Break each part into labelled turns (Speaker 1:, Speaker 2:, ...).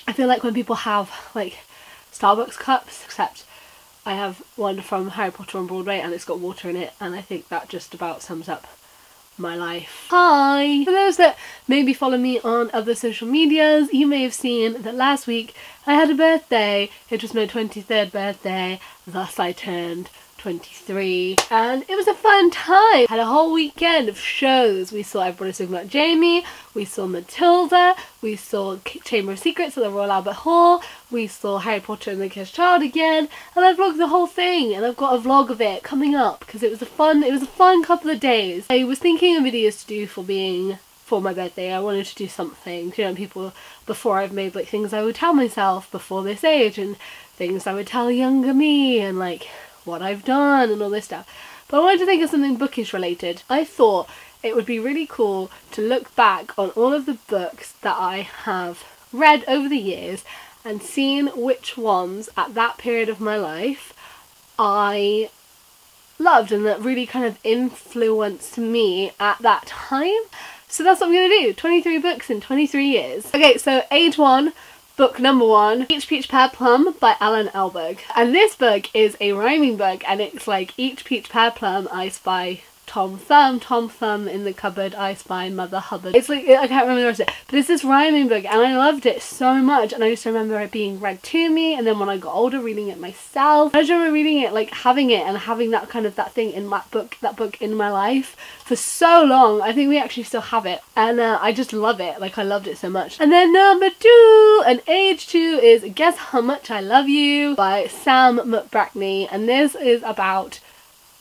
Speaker 1: I feel like when people have like Starbucks cups, except I have one from Harry Potter on Broadway and it's got water in it, and I think that just about sums up my life. Hi! For those that maybe follow me on other social medias, you may have seen that last week I had a birthday. It was my 23rd birthday, thus I turned 23, and it was a fun time. Had a whole weekend of shows. We saw Everybody's Talking About Jamie, we saw Matilda, we saw Chamber of Secrets at the Royal Albert Hall, we saw Harry Potter and the Cursed Child again, and I vlogged the whole thing, and I've got a vlog of it coming up because it was a fun couple of days. I was thinking of videos to do for my birthday. I wanted to do something, you know, people before I've made like things I would tell myself before this age and things I would tell younger me and like what I've done and all this stuff. But I wanted to think of something bookish related. I thought it would be really cool to look back on all of the books that I have read over the years and seen which ones at that period of my life I loved and that really kind of influenced me at that time. So that's what I'm going to do. 23 books in 23 years. Okay, so age 1. Book number 1, Each Peach Pear Plum by Alan Elberg. And this book is a rhyming book, and it's like Each Peach Pear Plum, I spy Tom Thumb in the cupboard, I spy Mother Hubbard. It's like, I can't remember the rest of it, but it's this rhyming book and I loved it so much, and I just remember it being read to me, and then when I got older reading it myself. I just remember reading it, like having it and having that kind of that thing in that book in my life for so long. I think we actually still have it, and I just love it. Like I loved it so much. And then number 2, and age 2, is Guess How Much I Love You by Sam McBrackney, and this is about,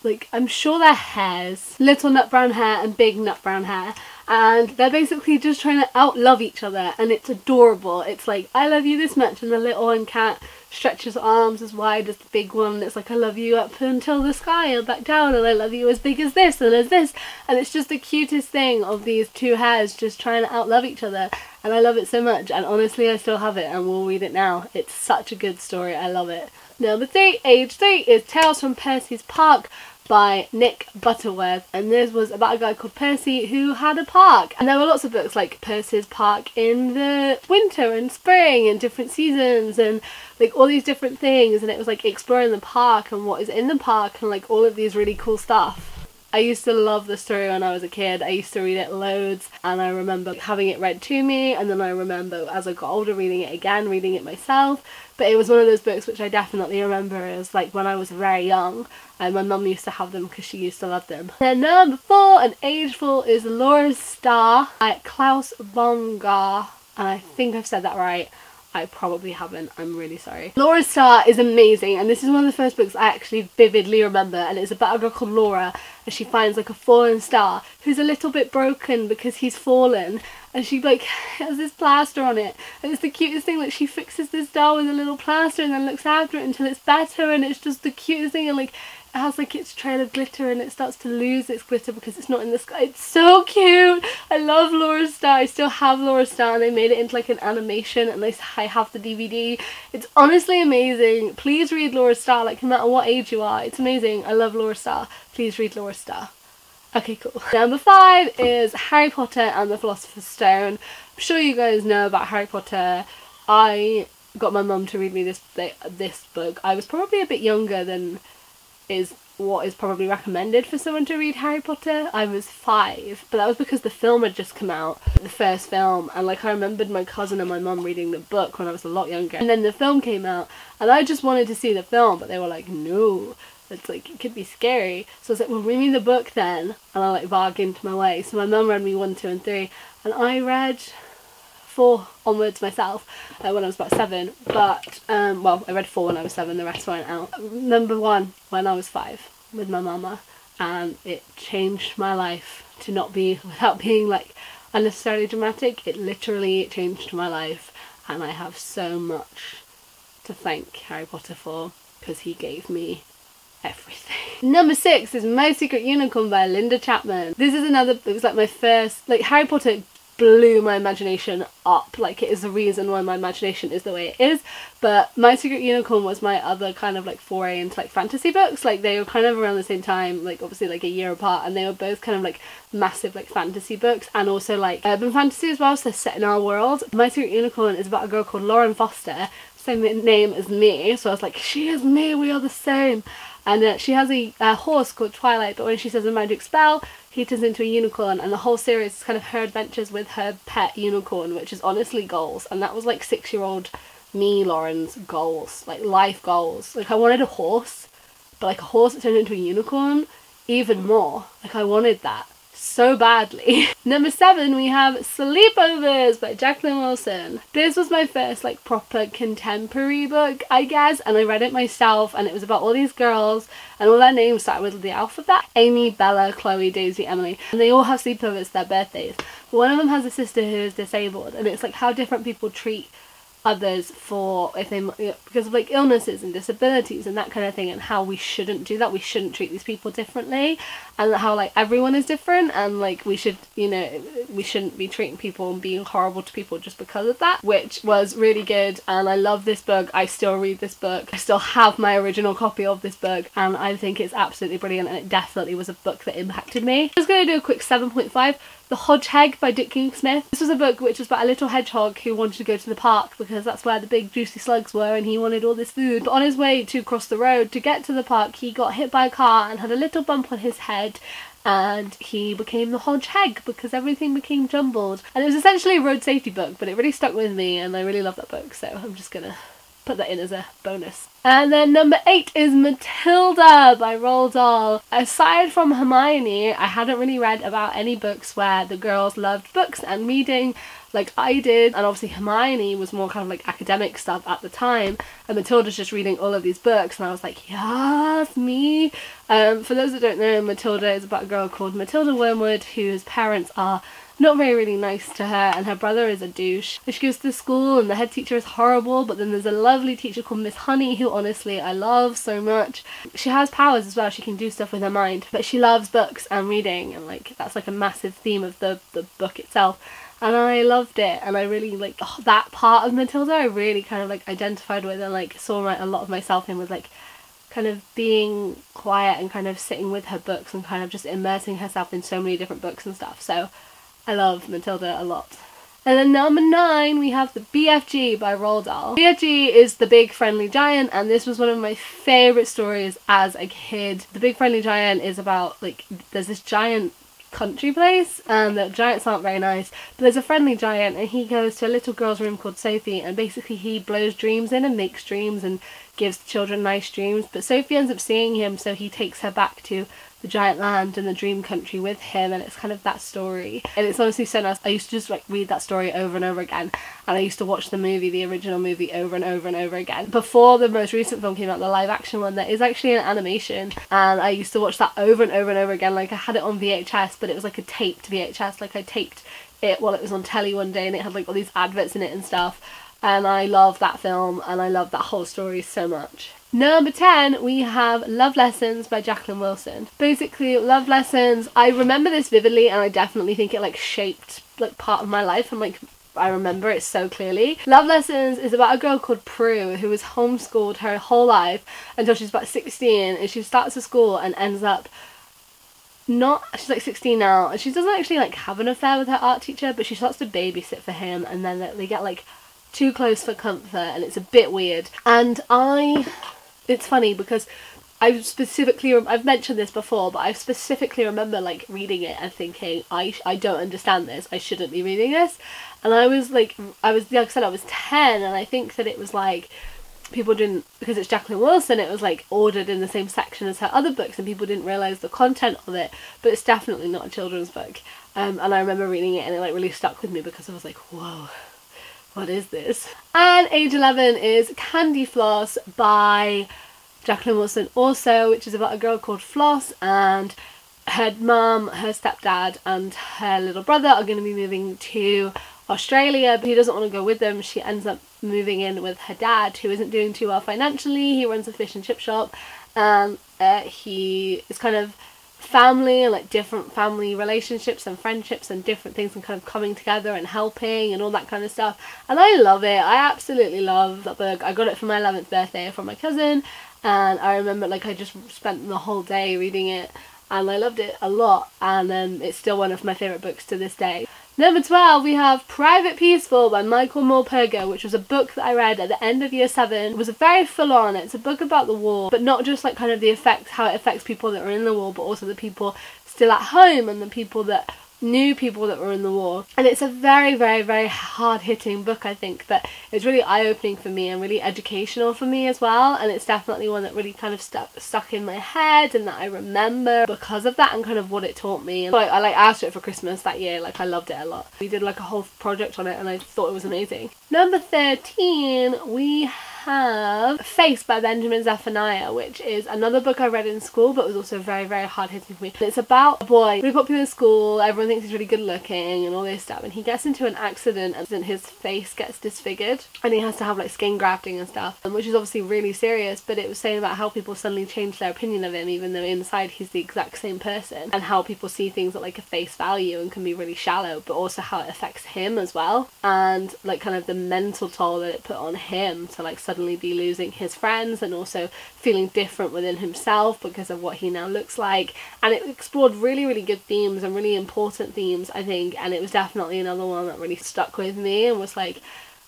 Speaker 1: like, I'm sure they're hares, little nut brown hare and big nut brown hare, and they're basically just trying to outlove each other, and it's adorable. It's like, I love you this much, and the little one can't stretch his arms as wide as the big one. It's like, I love you up until the sky and back down, and I love you as big as this and as this, and it's just the cutest thing of these two hares just trying to outlove each other, and I love it so much. And honestly, I still have it and we'll read it now. It's such a good story. I love it. Number 3, age 3, is Tales from Percy's Park by Nick Butterworth, and this was about a guy called Percy who had a park. And there were lots of books like Percy's Park in the winter and spring and different seasons and like all these different things, and it was like exploring the park and what is in the park and like all of these really cool stuff. I used to love the story when I was a kid. I used to read it loads, and I remember having it read to me, and then I remember as I got older reading it again, reading it myself. But it was one of those books which I definitely remember as like when I was very young, and my mum used to have them because she used to love them. Then number 4, and age 4, is Laura's Star by Klaus Bongar, and I think I've said that right. I probably haven't, I'm really sorry. Laura's Star is amazing, and this is one of the first books I actually vividly remember, and it's about a girl called Laura, and she finds like a fallen star who's a little bit broken because he's fallen, and she like has this plaster on it, and it's the cutest thing. Like she fixes this star with a little plaster and then looks after it until it's better, and it's just the cutest thing. And like it has like its trail of glitter, and it starts to lose its glitter because it's not in the sky. It's so cute. I love Laura's Star. I still have Laura's Star, and they made it into like an animation, and I have the DVD. It's honestly amazing. Please read Laura's Star, like no matter what age you are. It's amazing. I love Laura's Star. Please read Laura's Star. Okay, cool. Number 5 is Harry Potter and the Philosopher's Stone. I'm sure you guys know about Harry Potter. I got my mum to read me this book. I was probably a bit younger than what is probably recommended for someone to read Harry Potter. I was 5, but that was because the film had just come out, the first film, and like I remembered my cousin and my mum reading the book when I was a lot younger, and then the film came out and I just wanted to see the film, but they were like, no, it's like, it could be scary. So I was like, well, read me the book then, and I like bargained my way. So my mum read me 1, 2 and 3, and I read 4 onwards myself when I was about 7, but well, I read 4 when I was 7, the rest went out. Number 1 when I was 5 with my mama, and it changed my life to not be, without being like unnecessarily dramatic, it literally changed my life, and I have so much to thank Harry Potter for, because he gave me everything. Number 6 is My Secret Unicorn by Linda Chapman. This is another, it was like my first, like Harry Potter blew my imagination up. Like, it is the reason why my imagination is the way it is. But My Secret Unicorn was my other kind of like foray into like fantasy books. Like, they were kind of around the same time, like obviously like a year apart, and they were both kind of like massive like fantasy books, and also like urban fantasy as well, so they're set in our world. My Secret Unicorn is about a girl called Lauren Foster, same name as me, so I was like, she is me, we are the same. And she has a horse called Twilight, but when she says a magic spell, he turns into a unicorn, and the whole series is kind of her adventures with her pet unicorn, which is honestly goals. And that was like 6-year-old me, Lauren's goals, like life goals. Like, I wanted a horse, but like a horse that turned into a unicorn, even more. Like, I wanted that so badly. Number 7, we have Sleepovers by Jacqueline Wilson. This was my first like proper contemporary book, I guess, and I read it myself, and it was about all these girls, and all their names started with the alphabet: Amy, Bella, Chloe, Daisy, Emily, and they all have sleepovers, their birthdays. But one of them has a sister who is disabled, and it's like how different people treat others for if they, because of like illnesses and disabilities and that kind of thing, and how we shouldn't do that. We shouldn't treat these people differently, and how like everyone is different, and like we should, you know, we shouldn't be treating people and being horrible to people just because of that, which was really good. And I love this book. I still read this book. I still have my original copy of this book, and I think it's absolutely brilliant, and it definitely was a book that impacted me. I'm just going to do a quick 7.5. The Hodgehog by Dick Smith. This was a book which was about a little hedgehog who wanted to go to the park because that's where the big juicy slugs were, and he wanted all this food. But on his way to cross the road to get to the park, he got hit by a car and had a little bump on his head, and he became the Hodgehog because everything became jumbled. And it was essentially a road safety book, but it really stuck with me, and I really love that book, so I'm just gonna put that in as a bonus. And then number 8 is Matilda by Roald Dahl. Aside from Hermione, I hadn't really read about any books where the girls loved books and reading like I did, and obviously Hermione was more kind of like academic stuff at the time, and Matilda's just reading all of these books, and I was like, yes, me. For those that don't know, Matilda is about a girl called Matilda Wormwood whose parents are not really nice to her, and her brother is a douche. She goes to school and the head teacher is horrible, but then there's a lovely teacher called Miss Honey who honestly I love so much. She has powers as well, she can do stuff with her mind, but she loves books and reading, and like that's like a massive theme of the book itself. And I loved it, and I really like that part of Matilda. I really kind of like identified with and like saw a lot of myself in, with like kind of being quiet and kind of sitting with her books and kind of just immersing herself in so many different books and stuff. So I love Matilda a lot. And then number 9, we have the BFG by Roald Dahl. BFG is The Big Friendly Giant, and this was one of my favourite stories as a kid. The Big Friendly Giant is about like, there's this giant country place, and the giants aren't very nice, but there's a friendly giant, and he goes to a little girl's room called Sophie, and basically he blows dreams in and makes dreams and gives children nice dreams. But Sophie ends up seeing him, so he takes her back to the giant land and the dream country with him, and it's kind of that story, and it's honestly so nice. I used to just like read that story over and over again, and I used to watch the movie, the original movie, over and over and over again. Before the most recent film came out, the live action one, that is actually an animation, and I used to watch that over and over and over again. Like, I had it on VHS, but it was like a taped VHS, like I taped it while it was on telly one day, and it had like all these adverts in it and stuff, and I love that film and I love that whole story so much. Number 10, we have Love Lessons by Jacqueline Wilson. Basically, Love Lessons, I remember this vividly, and I definitely think it like shaped like part of my life, and like I remember it so clearly. Love Lessons is about a girl called Prue who was homeschooled her whole life until she's about 16, and she starts to school and ends up she's like 16 now, and she doesn't actually like have an affair with her art teacher, but she starts to babysit for him, and then they get like too close for comfort, and it's a bit weird. And it's funny because I've mentioned this before, but I specifically remember like reading it and thinking, I don't understand this, I shouldn't be reading this. And like I said, I was 10, and I think that it was like people didn't, because it's Jacqueline Wilson, it was like ordered in the same section as her other books, and people didn't realise the content of it, but it's definitely not a children's book. And I remember reading it, and it like really stuck with me because I was like, whoa, what is this? And age 11 is Candy Floss by Jacqueline Wilson also, which is about a girl called Floss, and her mum, her stepdad and her little brother are going to be moving to Australia, but he doesn't want to go with them. She ends up moving in with her dad, who isn't doing too well financially. He runs a fish and chip shop, and he is kind of family and like different family relationships and friendships and different things and kind of coming together and helping and all that kind of stuff. And I love it. I absolutely love that book. I got it for my 11th birthday from my cousin, and I remember like I just spent the whole day reading it and I loved it a lot, and it's still one of my favourite books to this day. Number 12, we have Private Peaceful by Michael Morpurgo, which was a book that I read at the end of year 7. It was very full on. It's a book about the war, but not just like kind of the effects, how it affects people that are in the war, but also the people still at home and the people that knew people that were in the war. And it's a very, very, very hard-hitting book, I think, that it's really eye-opening for me and really educational for me as well. And it's definitely one that really kind of stuck in my head and that I remember because of that and kind of what it taught me. And like, I asked for it for Christmas that year. Like, I loved it a lot. We did like a whole project on it and I thought it was amazing. Number 13, we have Face by Benjamin Zephaniah, which is another book I read in school but was also very, very hard hitting for me. It's about a boy really popular in school, everyone thinks he's really good looking and all this stuff, and he gets into an accident and his face gets disfigured and he has to have like skin grafting and stuff, which is obviously really serious, but it was saying about how people suddenly change their opinion of him even though inside he's the exact same person, and how people see things at like a face value and can be really shallow, but also how it affects him as well, and like kind of the mental toll that it put on him to like suddenly be losing his friends and also feeling different within himself because of what he now looks like. And it explored really, really good themes and really important themes, I think, and it was definitely another one that really stuck with me and was like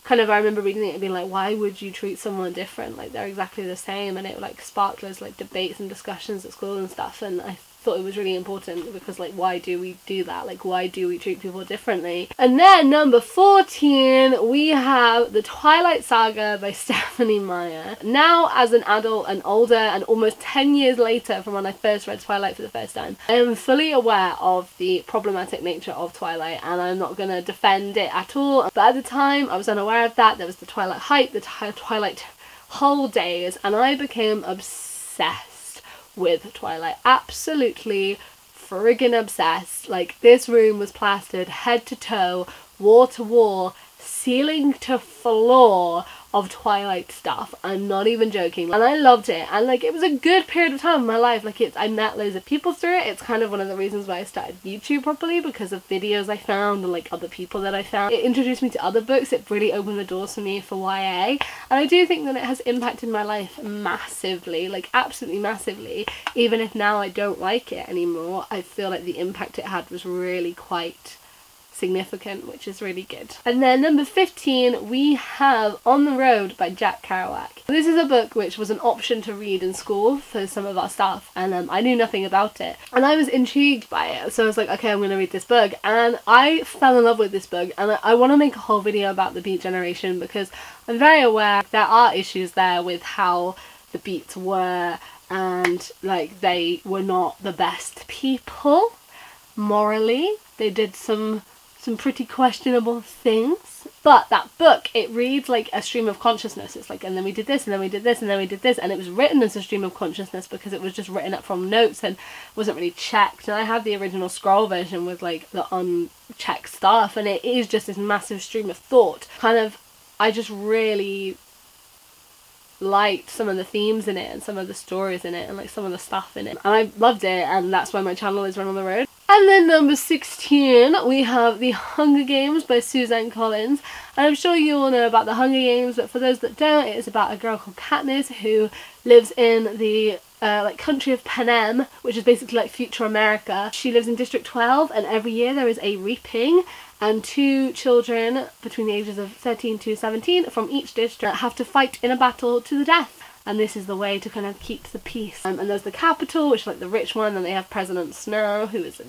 Speaker 1: kind of, I remember reading it and being like, why would you treat someone different? Like, they're exactly the same. And it like sparked those like debates and discussions at school and stuff, and I thought it was really important because like, why do we do that? Like, why do we treat people differently? And then number 14, we have The Twilight Saga by Stephanie Meyer. Now as an adult and older and almost 10 years later from when I first read Twilight for the first time, I am fully aware of the problematic nature of Twilight and I'm not going to defend it at all, but at the time I was unaware of that. There was the Twilight hype, the Twilight whole days, and I became obsessed with Twilight. Absolutely friggin' obsessed. Like, this room was plastered head to toe, wall to wall, ceiling to floor of Twilight stuff. I'm not even joking. And I loved it. And like, it was a good period of time in my life. Like, I met loads of people through it. It's kind of one of the reasons why I started YouTube properly, because of videos I found and like other people that I found. It introduced me to other books. It really opened the doors for me for YA. And I do think that it has impacted my life massively, like absolutely massively. Even if now I don't like it anymore, I feel like the impact it had was really quite significant, which is really good. And then number 15, we have On the Road by Jack Kerouac. This is a book which was an option to read in school for some of our staff, and I knew nothing about it, and I was intrigued by it, so I was like, okay, I'm going to read this book, and I fell in love with this book. And I want to make a whole video about the Beat generation because I'm very aware there are issues there with how the Beats were, and like, they were not the best people morally. They did some pretty questionable things, but that book, it reads like a stream of consciousness. It's like, and then we did this, and then we did this, and then we did this, and it was written as a stream of consciousness because it was just written up from notes and wasn't really checked. And I have the original scroll version with like the unchecked stuff, and it is just this massive stream of thought. Kind of, I just really liked some of the themes in it and some of the stories in it and like some of the stuff in it, and I loved it, and that's why my channel is Run on the Road. And then number 16, we have The Hunger Games by Suzanne Collins. And I'm sure you all know about The Hunger Games, but for those that don't, it is about a girl called Katniss who lives in the like country of Panem, which is basically like future America. She lives in District 12, and every year there is a reaping, and 2 children between the ages of 13 to 17 from each district have to fight in a battle to the death. And this is the way to kind of keep the peace. And there's the capital, which is like the rich one, and they have President Snow, who is a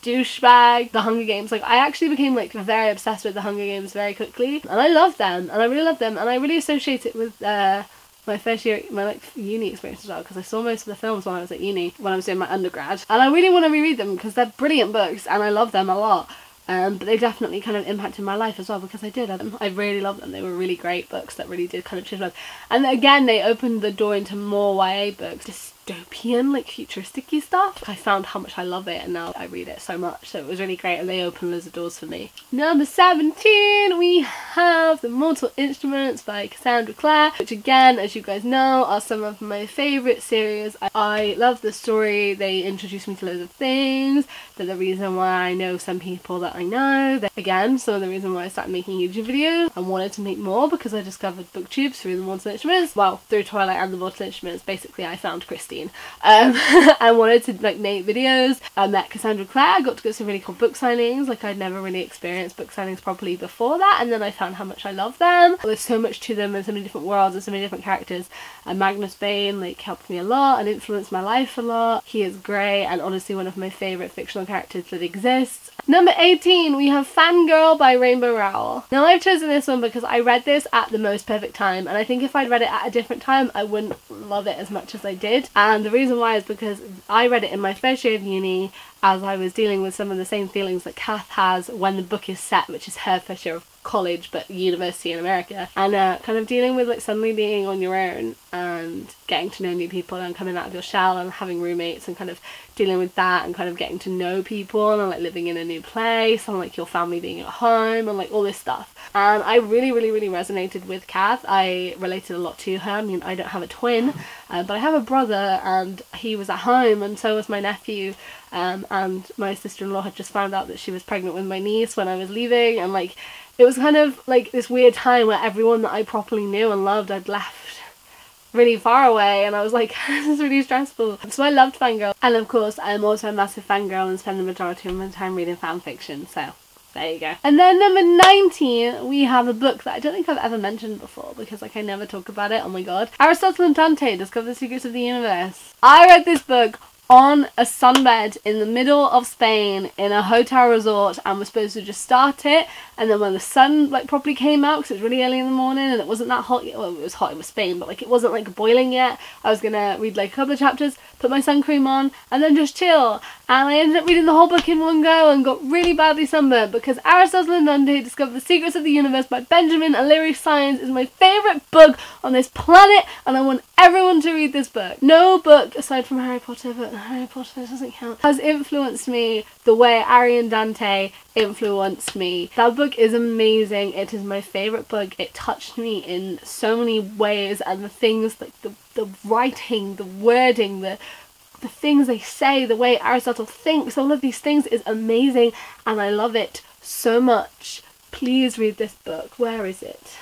Speaker 1: douchebag. The Hunger Games, like, I actually became like very obsessed with the Hunger Games very quickly, and I love them, and I really love them, and I really associate it with my first year, my like uni experience as well, because I saw most of the films when I was at uni, when I was doing my undergrad, and I really want to reread them because they're brilliant books and I love them a lot. But they definitely kind of impacted my life as well, because I really loved them. They were really great books that really did kind of change my life. And again, they opened the door into more YA books. dystopian, like futuristic-y stuff. I found how much I love it, and now I read it so much, so it was really great, and they opened loads of doors for me. Number 17, we have The Mortal Instruments by Cassandra Clare, which again, as you guys know, are some of my favourite series. I love the story. They introduced me to loads of things. They're the reason why I know some people that I know. They're, again, some of the reason why I started making YouTube videos and wanted to make more, because I discovered booktubes through The Mortal Instruments. Well, through Twilight and The Mortal Instruments. Basically, I found Christine. I wanted to like make videos. I met Cassandra Clare. I got to go to some really cool book signings. Like, I'd never really experienced book signings properly before that, and then I found how much I love them. There's so much to them, and so many different worlds and so many different characters. And Magnus Bane like helped me a lot and influenced my life a lot. He is great and honestly one of my favourite fictional characters that exists. Number 18, we have Fangirl by Rainbow Rowell. Now, I've chosen this one because I read this at the most perfect time, and I think if I'd read it at a different time I wouldn't love it as much as I did. And the reason why is because I read it in my first year of uni, as I was dealing with some of the same feelings that Kath has when the book is set, which is her first year of college but university in America, and kind of dealing with like suddenly being on your own and getting to know new people and coming out of your shell and having roommates and kind of dealing with that and kind of getting to know people and like living in a new place and like your family being at home and like all this stuff. And I really resonated with Kath. I related a lot to her. I mean, I don't have a twin, but I have a brother, and he was at home and so was my nephew. And my sister-in-law had just found out that she was pregnant with my niece when I was leaving, and like it was kind of like this weird time where everyone that I properly knew and loved I'd left really far away, and I was like, this is really stressful. So I loved Fangirl, and of course I'm also a massive fangirl and spend the majority of my time reading fan fiction, so there you go. And then number 19, we have a book that I don't think I've ever mentioned before because like I never talk about it. Oh my god. Aristotle and Dante Discover the Secrets of the Universe. I read this book on a sunbed in the middle of Spain in a hotel resort, and was supposed to just start it, and then when the sun like properly came out, because it was really early in the morning and it wasn't that hot yet, well, it was hot, it was Spain, but like it wasn't like boiling yet, I was gonna read like a couple of chapters, put my sun cream on and then just chill, and I ended up reading the whole book in one go and got really badly sunburned, because Aristotle and Dante Discover the Secrets of the Universe by Benjamin O'Leary Science is my favourite book on this planet, and I want everyone to read this book. No book aside from Harry Potter, but Harry Potter doesn't count, has influenced me the way Ari and Dante influenced me. That book is amazing. It is my favourite book. It touched me in so many ways, and the things like the writing, the wording, the things they say, the way Aristotle thinks, all of these things is amazing, and I love it so much. Please read this book. Where is it?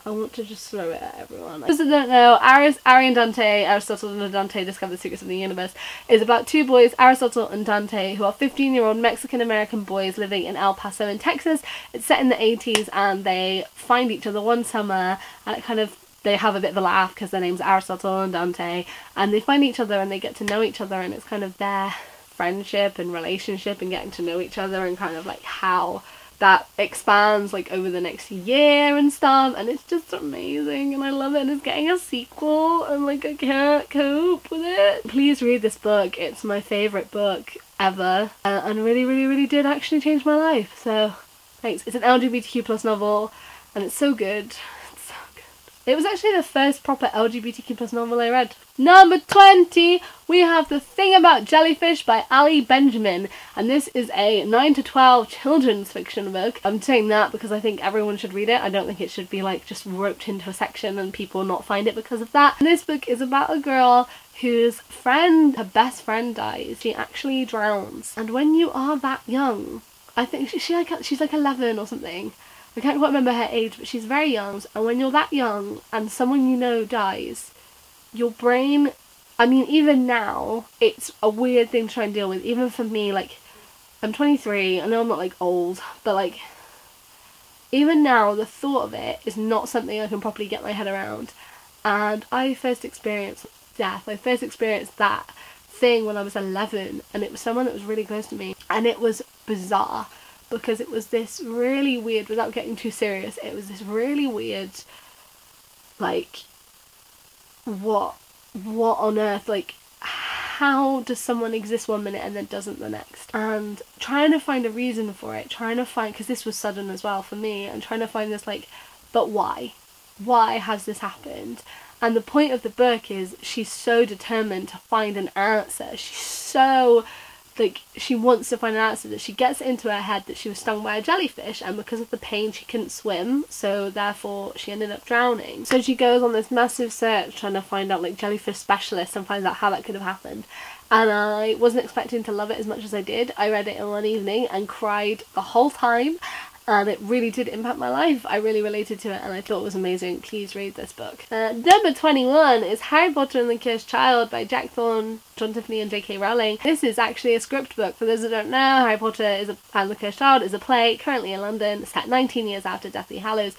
Speaker 1: I want to just throw it at everyone. For those that don't know, Ari and Dante, Aristotle and Dante Discover the Secrets of the Universe, is about two boys, Aristotle and Dante, who are 15-year-old Mexican-American boys living in El Paso in Texas. It's set in the 80s, and they find each other one summer, and it kind of, they have a bit of a laugh because their name's Aristotle and Dante, and they find each other and they get to know each other, and it's kind of their friendship and relationship and getting to know each other and kind of like how that expands like over the next year and stuff, and it's just amazing and I love it, and it's getting a sequel and like I can't cope with it. Please read this book. It's my favourite book ever, and really did actually change my life, so thanks. It's an LGBTQ+ novel and it's so good. It was actually the first proper LGBTQ+ novel I read. Number 20, we have The Thing About Jellyfish by Ali Benjamin, and this is a 9 to 12 children's fiction book. I'm saying that because I think everyone should read it. I don't think it should be like just roped into a section and people not find it because of that. And this book is about a girl whose friend, her best friend, dies. She actually drowns, and when you are that young, I think she's like 11 or something. I can't quite remember her age, but she's very young, and when you're that young and someone you know dies, your brain, I mean even now, it's a weird thing to try and deal with, even for me. Like, I'm 23, I know I'm not like old, but like, even now the thought of it is not something I can properly get my head around. And I first experienced death, I first experienced that thing when I was 11, and it was someone that was really close to me, and it was bizarre. Because it was this really weird, without getting too serious, it was this really weird, like, what on earth, like, how does someone exist one minute and then doesn't the next? And trying to find a reason for it, because this was sudden as well for me, and trying to find this, like, but why? why has this happened? And the point of the book is she's so determined to find an answer. She's so, like, she wants to find an answer, that she gets it into her head that she was stung by a jellyfish, and because of the pain she couldn't swim, so therefore she ended up drowning. So she goes on this massive search trying to find out, like, jellyfish specialists and finds out how that could have happened. And I wasn't expecting to love it as much as I did. I read it in one evening and cried the whole time, and it really did impact my life. I really related to it and I thought it was amazing. Please read this book. Number 21 is Harry Potter and the Cursed Child by Jack Thorne, John Tiffany and J.K. Rowling. This is actually a script book. For those who don't know, Harry Potter and the Cursed Child is a play currently in London, set 19 years after Deathly Hallows,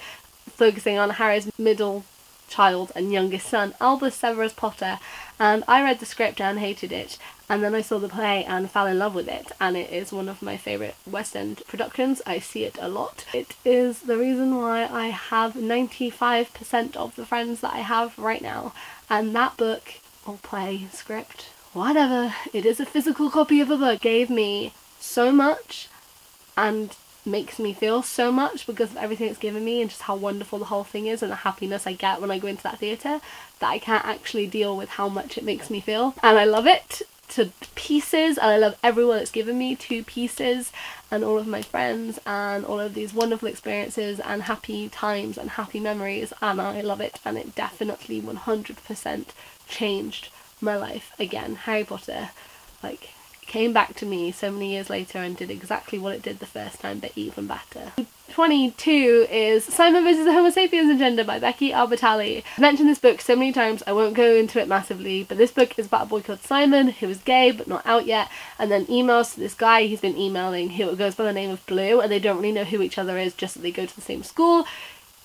Speaker 1: focusing on Harry's middle child and youngest son, Albus Severus Potter. And I read the script and hated it, and then I saw the play and fell in love with it, and it is one of my favourite West End productions. I see it a lot. It is the reason why I have 95% of the friends that I have right now, and that book, or play, script, whatever, it is a physical copy of a book, gave me so much and makes me feel so much because of everything it's given me and just how wonderful the whole thing is and the happiness I get when I go into that theatre, that I can't actually deal with how much it makes me feel. And I love it to pieces, and I love everyone it's given me to pieces, and all of my friends and all of these wonderful experiences and happy times and happy memories, and I love it, and it definitely 100% changed my life again. Harry Potter, like, came back to me so many years later and did exactly what it did the first time, but even better. 22 is Simon vs. the Homo Sapiens Agenda by Becky Albertalli. I've mentioned this book so many times, I won't go into it massively, but this book is about a boy called Simon who is gay but not out yet, and then emails to this guy he's been emailing who goes by the name of Blue, and they don't really know who each other is, just that they go to the same school.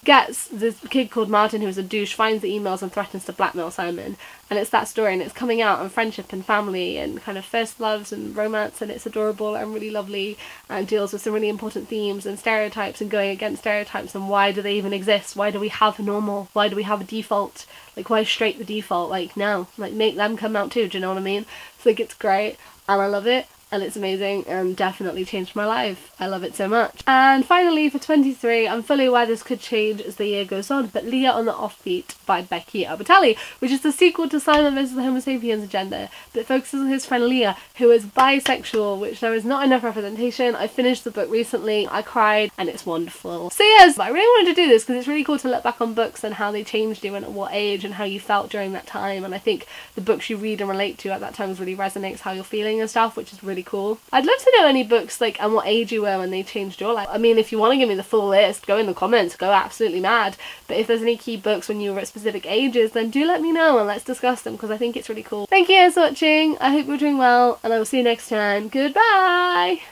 Speaker 1: Gets this kid called Martin, who is a douche, finds the emails and threatens to blackmail Simon, and it's that story, and it's coming out on friendship and family and kind of first loves and romance, and it's adorable and really lovely and deals with some really important themes and stereotypes and going against stereotypes and why do they even exist, why do we have normal, why do we have a default, like why is straight the default, like no, like make them come out too, do you know what I mean? So like it's great and I love it. And it's amazing and definitely changed my life. I love it so much. And finally for 23, I'm fully aware this could change as the year goes on, but Leah on the Offbeat by Becky Albertalli, which is the sequel to Simon vs. the Homo Sapiens Agenda, but it focuses on his friend Leah, who is bisexual, which there is not enough representation. I finished the book recently, I cried, and it's wonderful. So yes, I really wanted to do this because it's really cool to look back on books and how they changed you and at what age and how you felt during that time, and I think the books you read and relate to at that time really resonates how you're feeling and stuff, which is really cool. I'd love to know any books like and what age you were when they changed your life. I mean, if you want to give me the full list, go in the comments, go absolutely mad. But if there's any key books when you were at specific ages, then do let me know and let's discuss them because I think it's really cool. Thank you guys for watching. I hope you're doing well and I will see you next time. Goodbye!